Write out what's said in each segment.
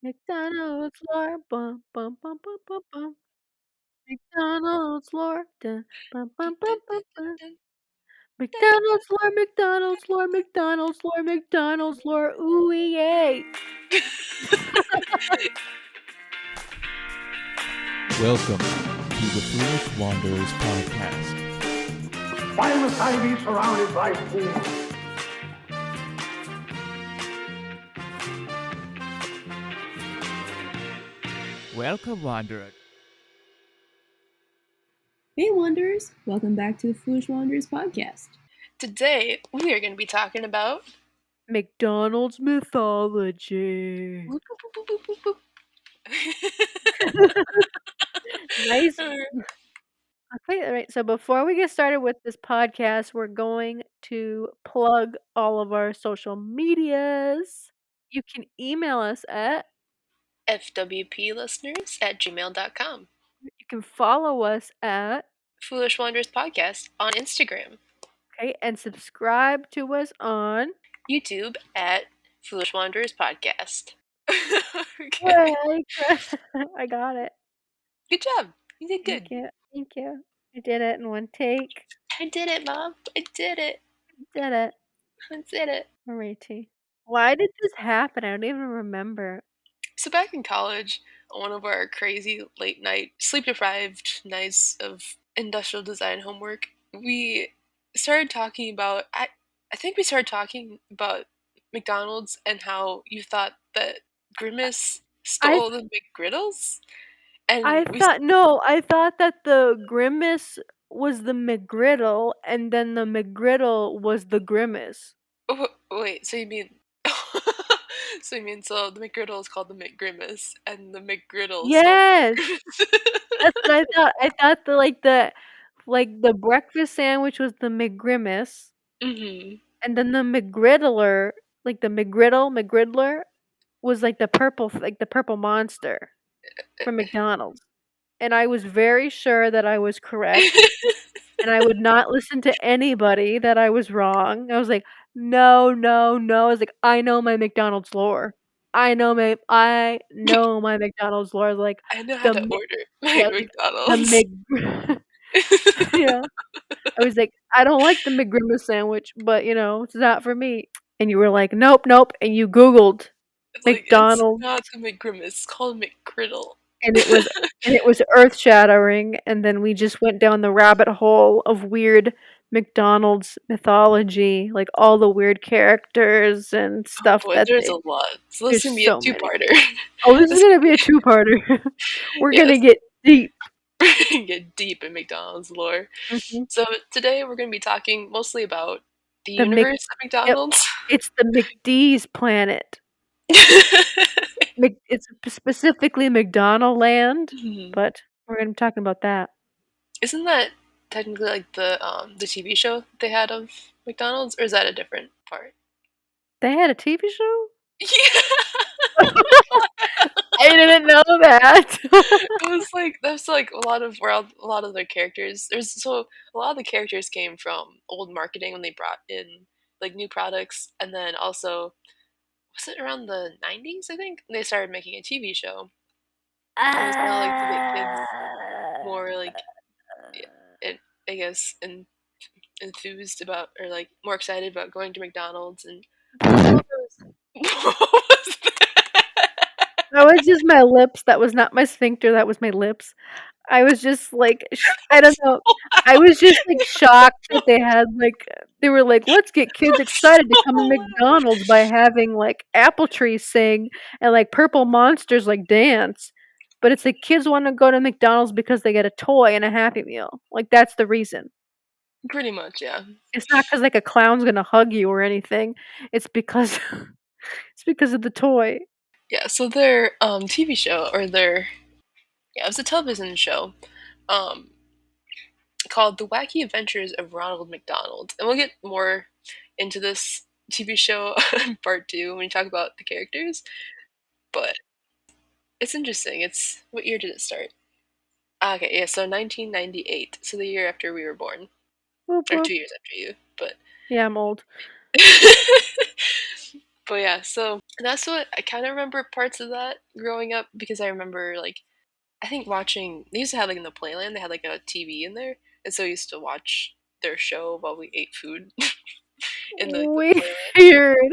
McDonald's lore, bum bum bum bum bum bum. McDonald's lore, dun, bum bum bum bum bum. McDonald's lore, McDonald's lore, McDonald's lore, McDonald's lore. Ooh yay! Welcome to the Foolish Wanderers podcast. Why must I be surrounded by fools? Welcome, Wanderer. Hey Wanderers, welcome back to the Foolish Wanderers podcast. Today, we are going to be talking about McDonald's mythology. Boop, boop, boop, boop, boop, Nice. boop. Okay, all right. So before we get started with this podcast, we're going to plug all of our social medias. You can email us at fwplisteners@gmail.com. You can follow us at Foolish Wanderers Podcast on Instagram. Okay, and subscribe to us on YouTube at Foolish Wanderers Podcast. Okay. Yay! I got it. Good job. You did good. Thank you. I did it in one take. I did it, Mom. I did it. Did it. I did it. Alrighty. Why did this happen? I don't even remember. So back in college, on one of our crazy late night, sleep deprived nights of industrial design homework, we started talking about I think we started talking about McDonald's and how you thought that Grimace stole the McGriddles. And I thought that the Grimace was the McGriddle and then the McGriddle was the Grimace. Wait, so you mean so the McGriddle is called the McGrimace and the McGriddle Yes. is That's what I thought. I thought the breakfast sandwich was the McGrimace. Mm-hmm. And then the McGriddler, like the McGriddler was like the purple monster from McDonald's. And I was very sure that I was correct. And I would not listen to anybody that I was wrong. I was like, no. I was like, I know my McDonald's lore. I know my McDonald's lore. I was like, I know how to order my yeah, McDonald's. Yeah. I was like, I don't like the McGrimace sandwich, but it's not for me. And you were like, nope. And you Googled It's McDonald's. like, it's not the McGrimace, it's called McGriddle. And it was earth shattering, and then we just went down the rabbit hole of weird McDonald's mythology, like all the weird characters and stuff Boy, that there's a lot. So this there's is gonna be so a many. two-parter. Oh, this is gonna be a two-parter. We're Yes. gonna get deep. Get deep in McDonald's lore. Mhm. So today we're gonna be talking mostly about the The universe of McDonald's. It's the McD's planet. It's specifically McDonald land, Mhm. but we're gonna be talking about that. Isn't that technically like the TV show they had of McDonald's, or is that a different part? They had a TV show? Yeah. I didn't know that. That's like a lot of the characters. A lot of the characters came from old marketing when they brought in like new products, and then also was it around the 90s? I think they started making a TV show. It was kind of like to get kids more like I guess enthused about, or like more excited about going to McDonald's. And what was that? That was just my lips. That was not my sphincter. That was my lips. I was just like, I don't know. I was just like shocked that they were like, let's get kids excited to come to McDonald's by having like apple trees sing and like purple monsters like dance. But it's like kids want to go to McDonald's because they get a toy and a Happy Meal. Like that's the reason. Pretty much, yeah. It's not because like a clown's gonna hug you or anything. It's because it's because of the toy. Yeah, so their TV show, it was a television show called The Wacky Adventures of Ronald McDonald. And we'll get more into this TV show in part 2 when we talk about the characters. But it's interesting. What year did it start? Okay, yeah, so 1998, so the year after we were born. Whoop, Or whoop. 2 years after you, but Yeah, I'm old. But yeah, so that's what I kind of remember parts of that growing up because I remember like I think watching they used to have like in the Playland they had like a TV in there, and so I used to watch their show while we ate food in the Weird. Playland.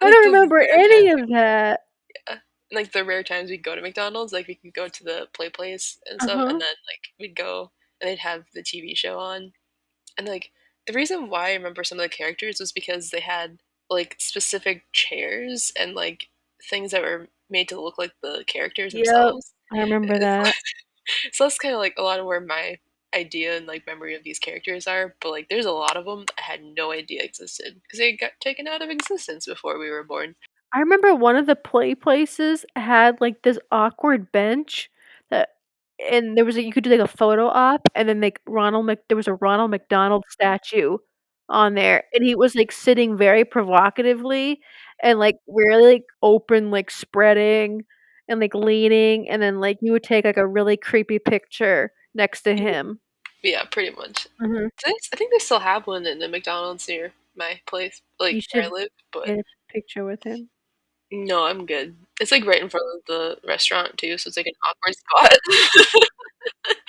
I Like don't the remember rare any times of that. and, like the rare times we'd go to McDonald's, like we could go to the play place and stuff, and Uh-huh. then like we'd go and they'd have the TV show on, and like the reason why I remember some of the characters was because they had like specific chairs and like things that were made to look like the characters Yep. themselves. I remember that. So that's kind of like a lot of where my idea and like memory of these characters are. But like, there's a lot of them I had no idea existed because they got taken out of existence before we were born. I remember one of the play places had like this awkward bench that and there was you could do like a photo op and then like there was a Ronald McDonald statue on there and he was like sitting very provocatively and like really like open like spreading and like leaning and then like you would take like a really creepy picture next to him. Yeah, pretty much. Mhm. I think they still have one in the McDonald's near my place, You like where I should live. But get a picture with him. no, I'm good. It's like right in front of the restaurant too, so it's like an awkward spot.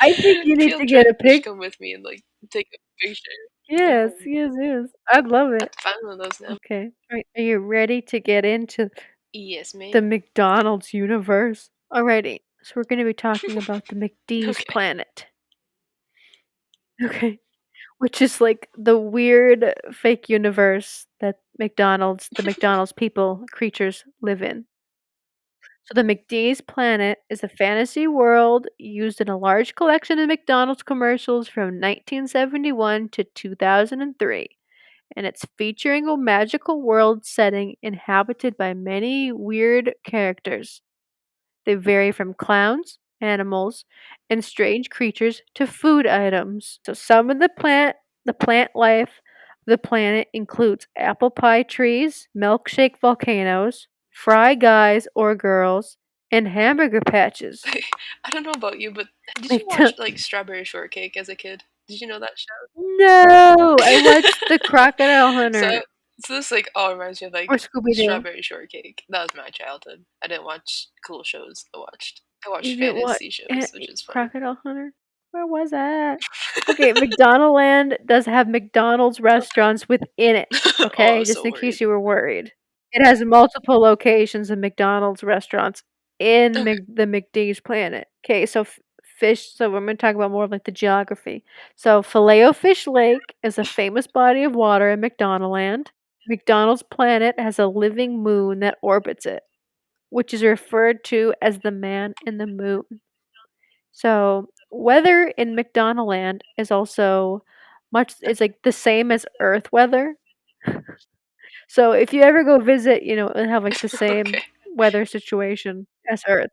I think you need to Field get trip. a You should pic. come with me and like take a picture. Yes, No, yes, yes. I'd love I it. have to find one of those now. Okay. Are you ready to get into Yes, the ma'am. McDonald's universe? Alrighty. So we're going to be talking about the McD's Okay. planet. Okay. Which is like the weird fake universe that the McDonald's people, creatures live in. So the McD's planet is a fantasy world used in a large collection of McDonald's commercials from 1971 to 2003. And it's featuring a magical world setting inhabited by many weird characters. They vary from clowns, animals, and strange creatures to food items. So some of the plant life of the planet includes apple pie trees, milkshake volcanoes, fry guys or girls, and hamburger patches. I don't know about you, but did you watch McDo- like Strawberry Shortcake as a kid? Did you know that show? no, I watched the Crocodile So, Hunter so this like all reminds me of or like Scooby Doo. Strawberry Shortcake. That was my childhood. I didn't watch cool shows. I watched You didn't watch fantasy shows, which is fun. Crocodile Hunter? Where was that? Okay, McDonald Land does have McDonald's restaurants within it, Oh, I okay? was Just so in case worried. you were worried. It has multiple locations of McDonald's restaurants in Okay. the McD's planet. Okay, so fish, so we're going to talk about more of like the geography. So Filet-O-Fish Lake is a famous body of water in McDonald Land. McDonald's planet has a living moon that orbits it, which is referred to as the man in the moon. So weather in McDonaldland is also much is like the same as Earth weather. So if you ever go visit, it'll have like the same Okay. weather situation as Earth.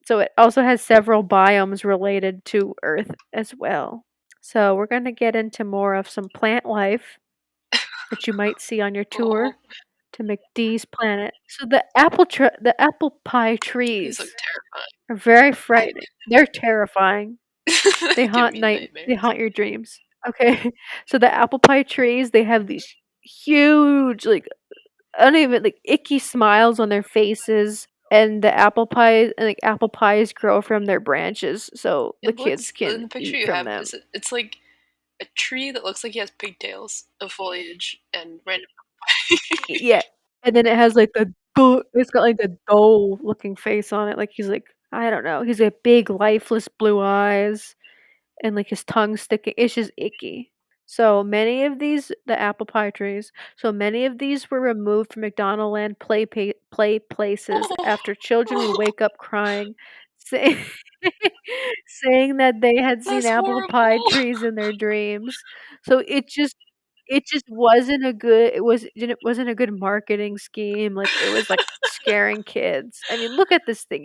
So it also has several biomes related to Earth as well. So we're going to get into more of some plant life that you might see on your Oh, tour to McD's planet. So the apple pie these look trees terrifying. are very I frightening. They're terrifying. give me They nightmares. haunt your dreams. Okay. So the apple pie trees, they have these huge, like I don't even like icky smiles on their faces. And apple pies grow from their branches, so the It kids looks in can the picture eat you from have. them. It's like a tree that looks like he has pigtails of foliage and random. Yeah. And then it has like it's got like a dull looking face on it. Like he's like, I don't know. He's got big lifeless blue eyes and like his tongue sticking. It's just icky. The apple pie trees. So many of these were removed from McDonaldland play places after children would Oh, wake up crying, say, saying that they had seen that's apple pie horrible. trees in their dreams. So it just wasn't a good it wasn't a good marketing scheme. Like it was like scaring kids. I mean, look at this thing.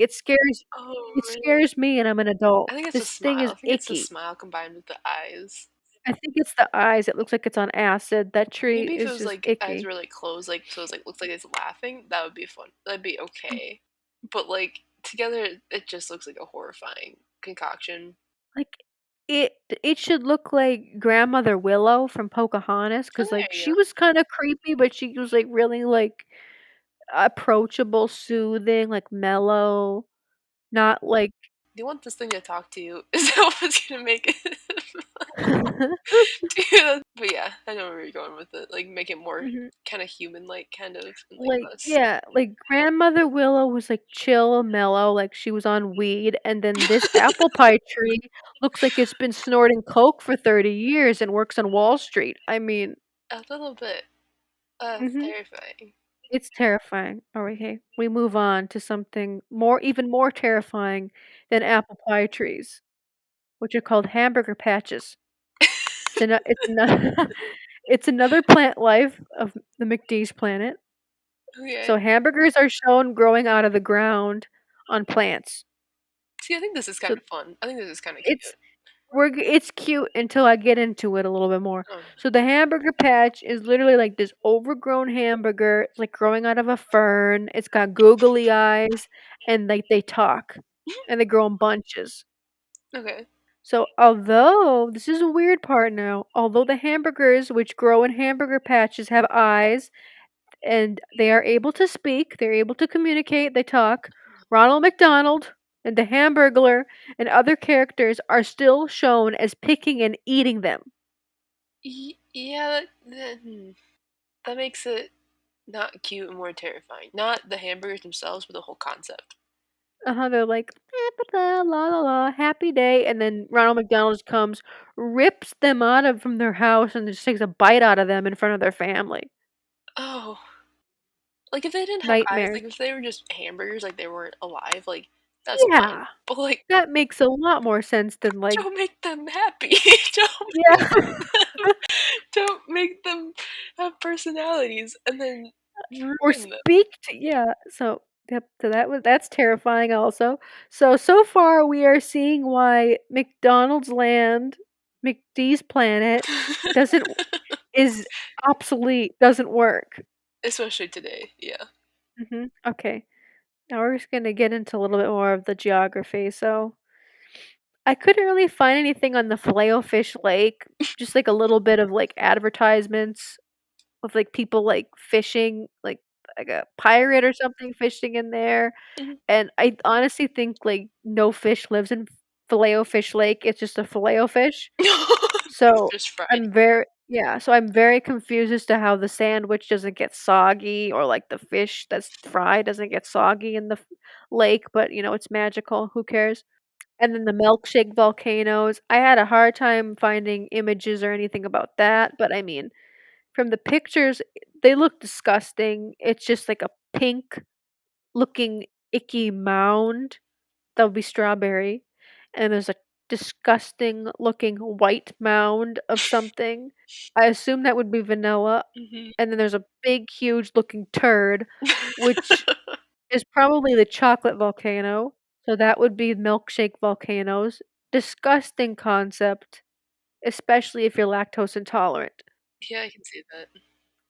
Oh, It really? scares me and I'm an adult. I think it's a This thing smile. is I think it's the icky. smile combined with the eyes. I think it's the eyes, it looks like it's on acid, that tree Maybe if it is was just like eyes icky. really closed, like so it's like looks like it's laughing, that would be fun. That'd be okay. But like together, it just looks like a horrifying concoction. Like, it it should look like Grandmother Willow from Pocahontas, Oh, cause like, there you she go. was kinda creepy, but she was, like, really, like approachable, soothing, like mellow, not like Do you want this thing to talk to you? Is that what's gonna make it? Yeah, but yeah, I know where you're going with it. Like make it more Mhm. kind of human-like, kind of, and like Like, less. yeah, like, Grandmother Willow was, like, chill, mellow, like she was on weed, and then this apple pie tree looks like it's been snorting coke for 30 years and works on Wall Street. I mean A little bit. It's mhm, terrifying. it's terrifying. Alright, hey, we move on to something more even more terrifying than apple pie trees, which are called hamburger patches. It's ano it's another plant life of the McDee's planet. Okay. So hamburgers are shown growing out of the ground on plants. See, I think this is kind So of fun. I think this is kind of it's cute. it's cute until I get into it a little bit more. Oh, So the hamburger patch is literally like this overgrown hamburger. It's like growing out of a fern. It's got googly eyes and like they talk and they grow in bunches. okay. So although this is a weird part now, although the hamburgers which grow in hamburger patches have eyes and they are able to speak, they're able to communicate, they talk. Ronald McDonald and the Hamburglar and other characters are still shown as picking and eating them. Yeah, that makes it not cute and more terrifying. Not the hamburgers themselves, but the whole concept. They're like, la la la, happy day, and then Ronald McDonald just comes, rips them out of from their house, and just takes a bite out of them in front of their family. Oh, like if they didn't have eyes, Nightmares. like if they were just hamburgers, like they weren't alive, like that's fine. Yeah, But like, that makes a lot more sense than like, don't make them happy. don't make yeah. them, don't make them have personalities, and then Or ruin them. speak to yeah, so yep, so that's terrifying also. So far we are seeing why McDonald's Land, McD's planet doesn't is obsolete, doesn't work. Especially today, yeah. Okay. Now we're just gonna get into a little bit more of the geography. So I couldn't really find anything on the Filet-O-Fish Lake, just like a little bit of like advertisements of like people like fishing, like a pirate or something fishing in there. Mhm. And I honestly think, like, no fish lives in Filet-O-Fish Lake, it's just a Filet-O-Fish. It's So, just fried. I'm very confused as to how the sandwich doesn't get soggy or, like, the fish that's fried doesn't get soggy in the lake, but, it's magical, who cares? And then the milkshake volcanoes, I had a hard time finding images or anything about that, but, I mean, from the pictures, they look disgusting. It's just like a pink looking icky mound that would be strawberry, and there's a disgusting looking white mound of something. I assume that would be vanilla, Mhm. and then there's a big, huge looking turd, which is probably the chocolate volcano, so that would be milkshake volcanoes. Disgusting concept, especially if you're lactose intolerant. Yeah, I can see that.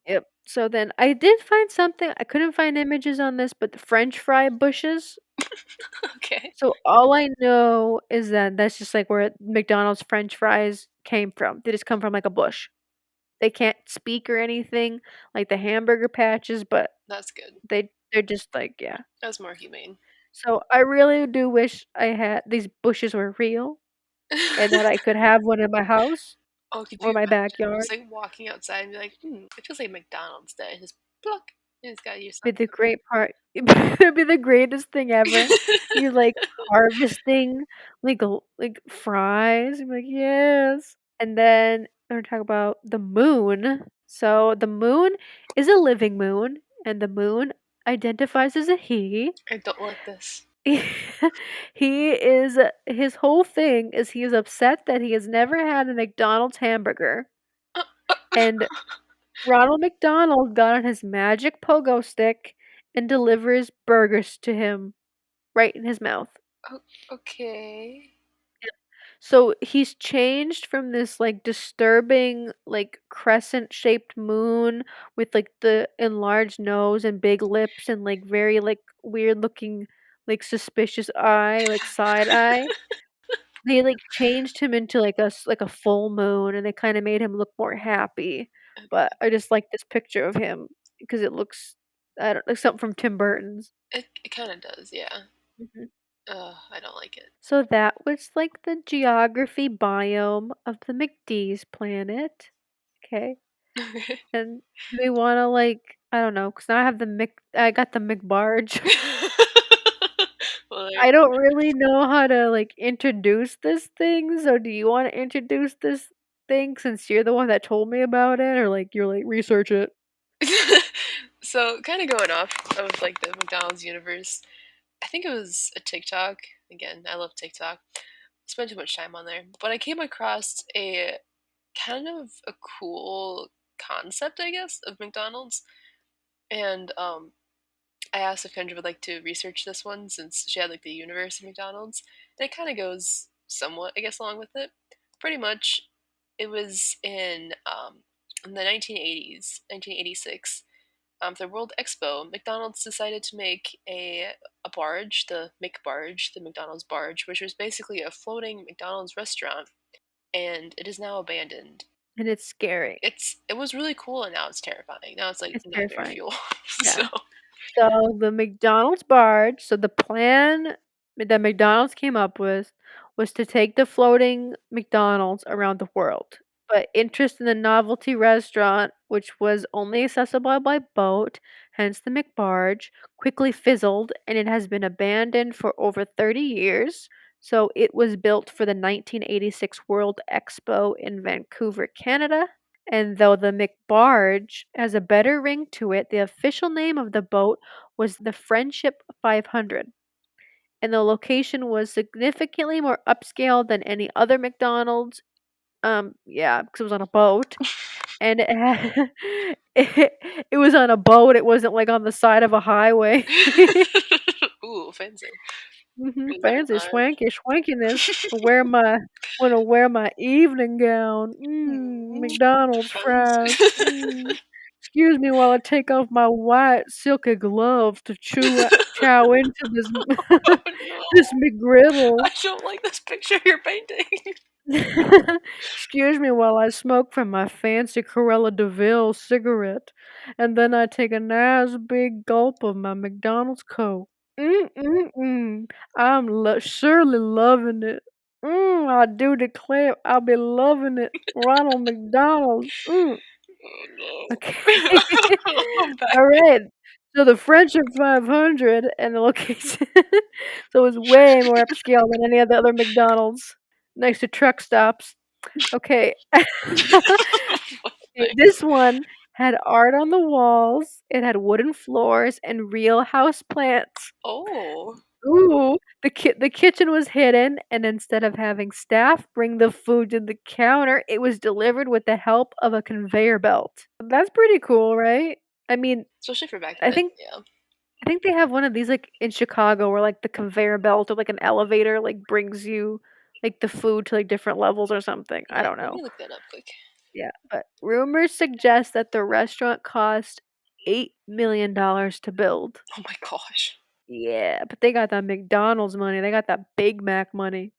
Yep. So then I did find something. I couldn't find images on this, but the French fry bushes. Okay. So all I know is that that's just like where McDonald's French fries came from. They just come from like a bush. They can't speak or anything like the hamburger patches, but That's good. they're just like yeah. That's more humane. So I really do wish I had these bushes were real and that I could have one in my house Oh, could or you my imagine backyard. just like walking outside and be like, it feels like McDonald's day. Just pluck. You just gotta use Be the something. great part. It'd be the greatest thing ever. You like harvesting like fries. I'm like, yes. And then we're gonna talk about the moon. So the moon is a living moon, and the moon identifies as a he. I don't like this. He is his whole thing is he is upset that he has never had a McDonald's hamburger. And Ronald McDonald got on his magic pogo stick and delivers burgers to him right in his mouth. Oh, okay. So he's changed from this like disturbing like crescent shaped moon with like the enlarged nose and big lips and like very like weird looking like suspicious eye, like side eye. They like changed him into like like a full moon and they kind of made him look more happy. But I just like this picture of him because it looks I don't like something from Tim Burton's. It kind of does, yeah. Mhm. I don't like it. So that was like the geography biome of the McDee's planet. Okay. And do we wanna, like I don't know, 'cause now I got the McBarge. Well, there I don't really know how to, like, introduce this thing, so do you wanna introduce this thing since you're the one that told me about it, or, like, you're like, "Research it." So, kind of going off of like the McDonald's universe, I think it was a TikTok. Again, I love TikTok. Spend too much time on there, but I came across a kind of a cool concept, I guess, of McDonald's, and I asked if Kendra would like to research this one since she had like the universe of McDonald's, and it kind of goes somewhat, I guess, along with it. Pretty much, it was in the 1980s, 1986, the World Expo. McDonald's decided to make a barge, the McBarge, the McDonald's barge, which was basically a floating McDonald's restaurant, and it is now abandoned. And it's scary. It was really cool, and now it's terrifying. Now it's like It's nightmare terrifying. fuel. Yeah. So So the McDonald's barge so the plan that McDonald's came up with was to take the floating McDonald's around the world. But interest in the novelty restaurant, which was only accessible by boat, hence the McBarge, quickly fizzled and it has been abandoned for over 30 years. So it was built for the 1986 World Expo in Vancouver, Canada. And though the McBarge has a better ring to it, the official name of the boat was the Friendship 500. And the location was significantly more upscale than any other McDonald's. Yeah, because it was on a boat. And it had it, it was on a boat. It wasn't like on the side of a highway. ooh, fancy. Never Fancy mind. swanky swankiness. Wanna wear my evening gown. Mm, McDonald's fancy. fries. Excuse me while I take off my white silky glove to chow into this Oh no! this McGriddle. I don't like this picture you're painting. Excuse me while I smoke from my fancy Corella DeVille cigarette, and then I take a nice big gulp of my McDonald's Coke. Mm. I'm surely loving it. I do declare I'll be loving it. Ronald McDonald. Oh no! Okay. I'm back. All right. So the Friendship 500 and the location so it's way more upscale than any of the other McDonald's next to truck stops. Okay. Okay, this one had art on the walls, it had wooden floors and real house plants. Oh, Ooh, the kitchen was hidden, and instead of having staff bring the food to the counter, it was delivered with the help of a conveyor belt. That's pretty cool, right? I mean, especially for back I then. think Yeah. I think they have one of these like in Chicago where like the conveyor belt or like an elevator like brings you like the food to like different levels or something. I Yeah. don't Let know. me look that up quick. Yeah, but rumors suggest that the restaurant cost $8 million to build. Oh my gosh. Yeah, but they got that McDonald's money. They got that Big Mac money.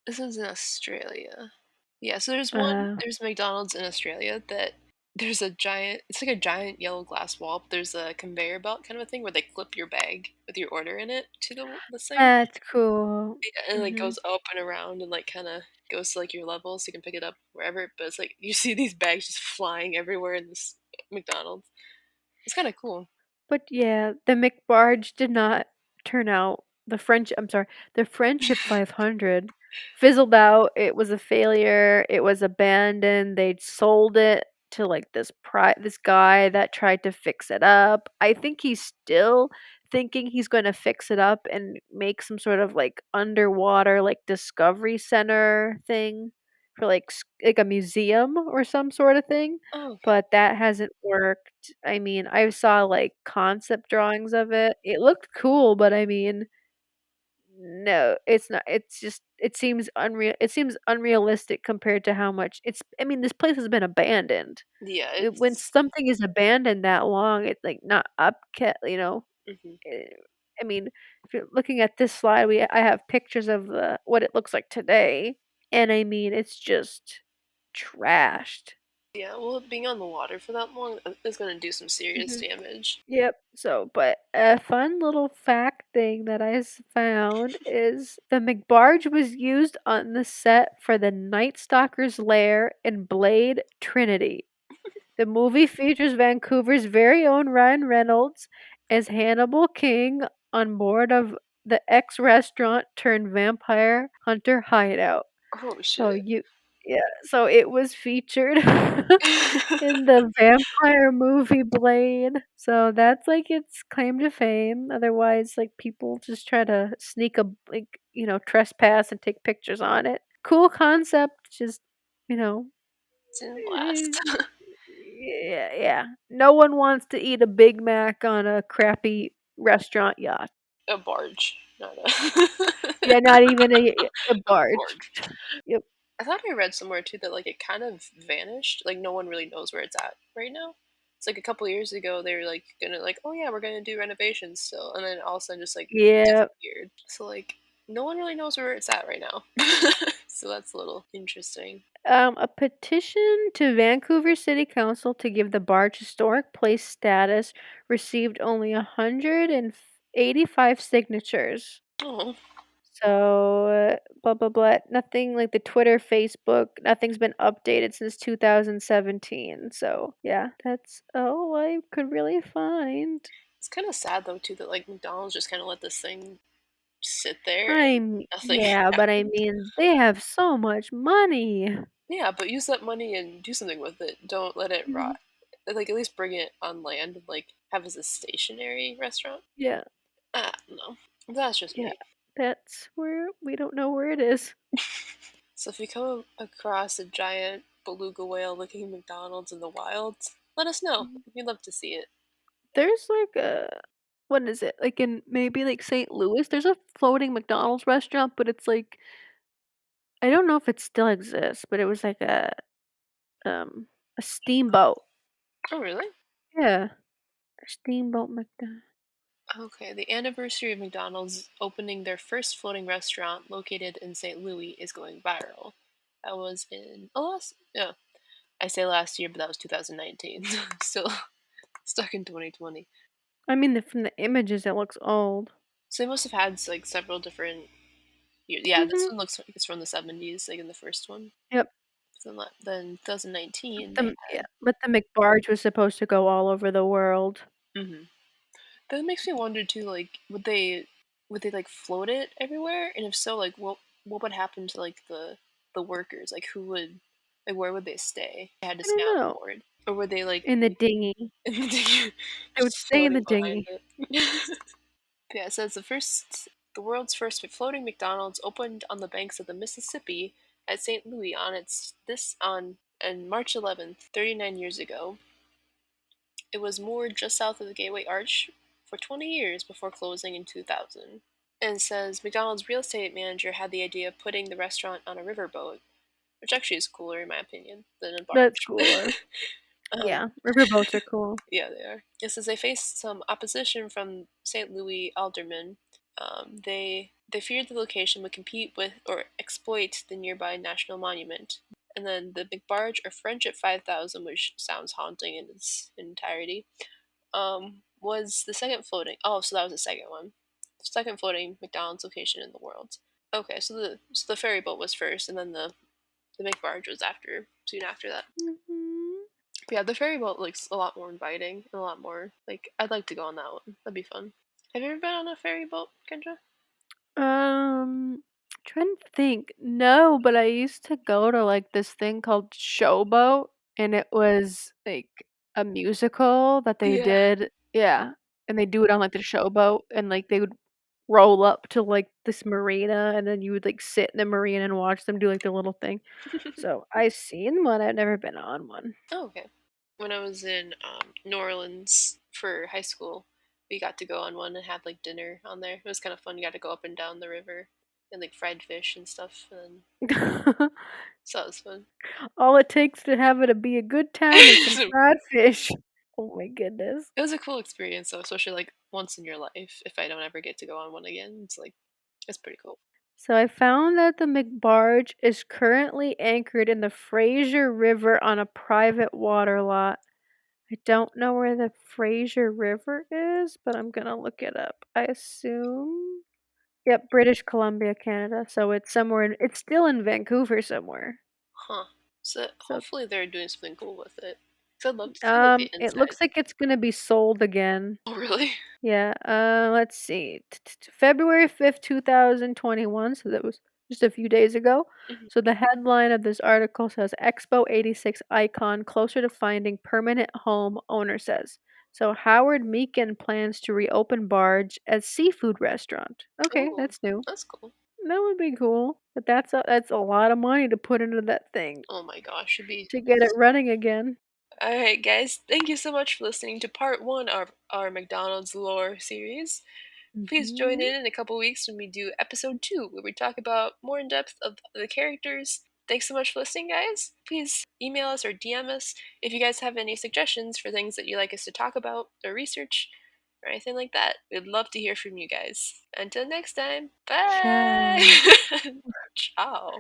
This is in Australia. Yeah, so there's one, Uh, there's McDonald's in Australia that there's a giant, it's like a giant yellow glass wall, but there's a conveyor belt kind of a thing where they clip your bag with your order in it to the thing. that's cool. Yeah, and it like Mhm. goes up and around and like kind of goes to like your level so you can pick it up wherever. But it's like you see these bags just flying everywhere in this McDonald's. It's kind of cool. But yeah, the McBarge did not turn out. The Friendship 500 fizzled out. It was a failure. It was abandoned. They'd sold it to like this guy that tried to fix it up. I think he's still thinking he's going to fix it up and make some sort of like underwater like discovery center thing for like a museum or some sort of thing, Oh, okay. but that hasn't worked. I mean, I saw, like, concept drawings of it. It looked cool, but I mean, no, it's not it's just it seems unrealistic compared to how much I mean, this place has been abandoned. Yeah, When it's. something is abandoned that long, it's, like, not upkept, you know? Mhm. Eh, I mean, if you're looking at this slide, I have pictures of what it looks like today, and I mean, it's just trashed. Yeah, well, being on the water for that long is gonna do some serious Mhm. damage. Yep. So, but a fun little fact thing that found is the McBarge was used on the set for the Night Stalker's lair in Blade Trinity. The movie features Vancouver's very own Ryan Reynolds as Hannibal King on board of the ex-restaurant turned vampire hunter hideout. Oh So shit. you yeah, so it was featured in the vampire movie Blade. So that's like its claim to fame. Otherwise, like people just try to sneak a like, trespass and take pictures on it. Cool concept, just, you know, Didn't eh, last. yeah, yeah. No one wants to eat a Big Mac on a crappy restaurant yacht. A barge, not a Yeah, not even a barge. barge. Yep. I thought I read somewhere too that like it kind of vanished. Like no one really knows where it's at right now. It's like a couple years ago they were like gonna like, oh yeah, we're gonna do renovations still, and then all of a sudden just like Yeah. disappeared. So like no one really knows where it's at right now. So that's a little interesting. A petition to Vancouver City Council to give the barge historic place status received only 185 signatures. Oh, So, blah blah blah. Nothing like the Twitter, Facebook, nothing's been updated since 2017. So, yeah, that's all I could really find. it's kind of sad though too that like McDonald's just kind of let this thing sit there and I'm nothing yeah, but I happened. mean, they have so much money. Yeah, but use that money and do something with it. Don't let it Mhm. rot. Like at least bring it on land and like have as a stationary restaurant. Yeah, No, that's just yeah. me. That's where we don't know where it is. So if you come across a giant beluga whale looking McDonald's in the wild, let us know. Mhm. We'd love to see it. There's like a what is it? Like in maybe like St. Louis, there's a floating McDonald's restaurant, but it's like I don't know if it still exists, but it was like um a steamboat. Oh, really? Yeah, a steamboat McDonald's. Okay, the anniversary of McDonald's opening their first floating restaurant located in St. Louis is going viral. That was in yeah. I say last year, but that was 2019. Still stuck in 2020. I mean, from the images, it looks old. So they must have had like several different years. Yeah, this Mhm. one looks like it's from the 70s, like in the first one. Yep. Then 2019 they The yeah, but the McBarge was supposed to go all over the world. had. That makes me wonder too. Like, would they like float it everywhere? And if so, like, what would happen to like the workers? Like, who would like where would they stay? They had to I stay don't on know. board, or would they like In the be dinghy. They would just stay in the floating behind dinghy. it? Yeah, it says the world's first floating McDonald's opened on the banks of the Mississippi at St. Louis on March 11th, 39 years ago. It was moored just south of the Gateway Arch for 20 years before closing in 2000. And it says McDonald's real estate manager had the idea of putting the restaurant on a riverboat, which actually is cooler in my opinion than a That's barge. cooler. um, Yeah, riverboats are cool. yeah, they are. It says they faced some opposition from St. Louis aldermen. They feared the location would compete with or exploit the nearby national monument. And then the McBarge or Friendship 5000, which sounds haunting in its entirety, was the second floating. Oh, so that was the second one. Second floating McDonald's location in the world. Okay, so the ferry boat was first, and then the McBarge was soon after that. Mhm. But yeah, the ferry boat looks a lot more inviting and a lot more like I'd like to go on that one. That'd be fun. Have you ever been on a ferry boat, Kendra? Trying to think. No, but I used to go to like this thing called Showboat, and it was like a musical that they Yeah. did. Yeah, and they do it on like the Showboat, and like they would roll up to like this marina, and then you would like sit in the marina and watch them do like the little thing. So I've seen one. I've never been on one. Oh, okay. When I was in New Orleans for high school, we got to go on one and have like dinner on there. It was kind of fun. You got to go up and down the river and like fried fish and stuff. And so that was fun. All it takes to have it to be a good time is some fried fish. Oh my goodness. It was a cool experience though, especially like once in your life. If I don't ever get to go on one again, it's like it's pretty cool. So I found that the McBarge is currently anchored in the Fraser River on a private water lot. I don't know where the Fraser River is, but I'm gonna look it up. I assume. Yep, British Columbia, Canada. So it's somewhere it's still in Vancouver somewhere. Huh. So So hopefully they're doing something cool with it. 'Cause I'd love to see like the it inside. looks like it's gonna be sold again. Oh really? Yeah, let's see. February 5th, 2021, so that was just a few days ago. Mhm. So the headline of this article says Expo 86 icon closer to finding permanent home, owner says. So Howard Meakin plans to reopen Barge as seafood restaurant. Okay, Oh, that's new. that's cool. That would be cool. But that's a lot of money to put into that thing Oh my gosh, should be. to get it running again. All right, guys. Thank you so much for listening to part one of our McDonald's lore series. Please join Mhm. in a couple weeks when we do episode two, where we talk about more in depth of the characters. Thanks so much for listening, guys. Please email us or DM us if you guys have any suggestions for things that you'd like us to talk about or research or anything like that. We'd love to hear from you guys. Until next time, bye! Ciao.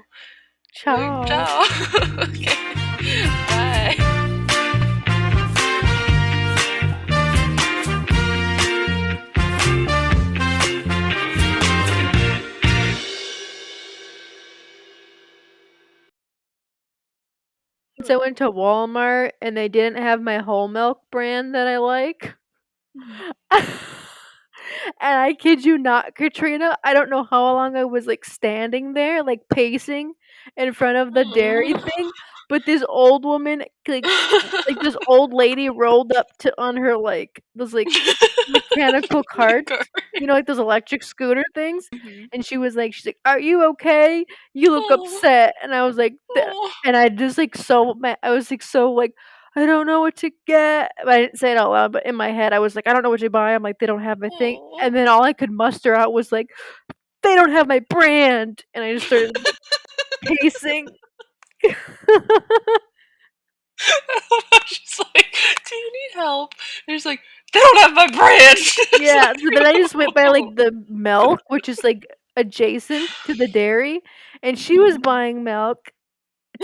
Ciao. Ciao. Ciao. Okay. Bye. So I went to Walmart and they didn't have my whole milk brand that I like. And I kid you not, Katrina, I don't know how long I was like standing there, like pacing in front of the dairy thing, but this old woman, like this old lady rolled up to on her like those like mechanical carts, Car. like those electric scooter things, Mhm. and she's like, "Are you okay? You look Oh, upset." And I was like, oh, and I just like so mad. I was like so like I don't know what to get. But I didn't say it out loud, but in my head I was like, I don't know what to buy. I'm like, they don't have my thing. oh. And then all I could muster out was like, they don't have my brand. And I just started like pacing. She's like, "Do you need help?" And he's like, "They don't have my brand." It's Yeah, like, so then I just went by like oh. the milk, which is like adjacent to the dairy, and she was Mhm. buying milk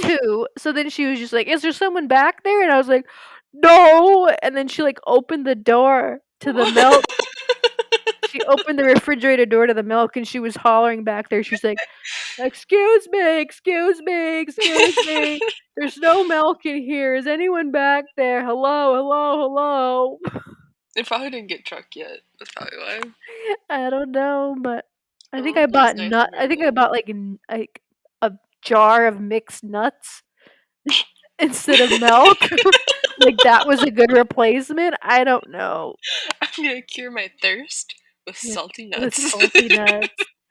too. So then she was just like, "Is there someone back there?" And I was like, "No." And then she like opened the door to the milk. She opened the refrigerator door to the milk and she was hollering back there. She's like, "Excuse me, excuse me, excuse me. There's no milk in here. Is anyone back there? Hello, hello, hello." They probably didn't get truck yet. That's probably why. I don't know, but I think Oh, I that's bought nice nut. of her I think I though. bought like a jar of mixed nuts instead of milk. Like that was a good replacement. I don't know. I'm gonna cure my thirst with With salty with nuts. salty nuts.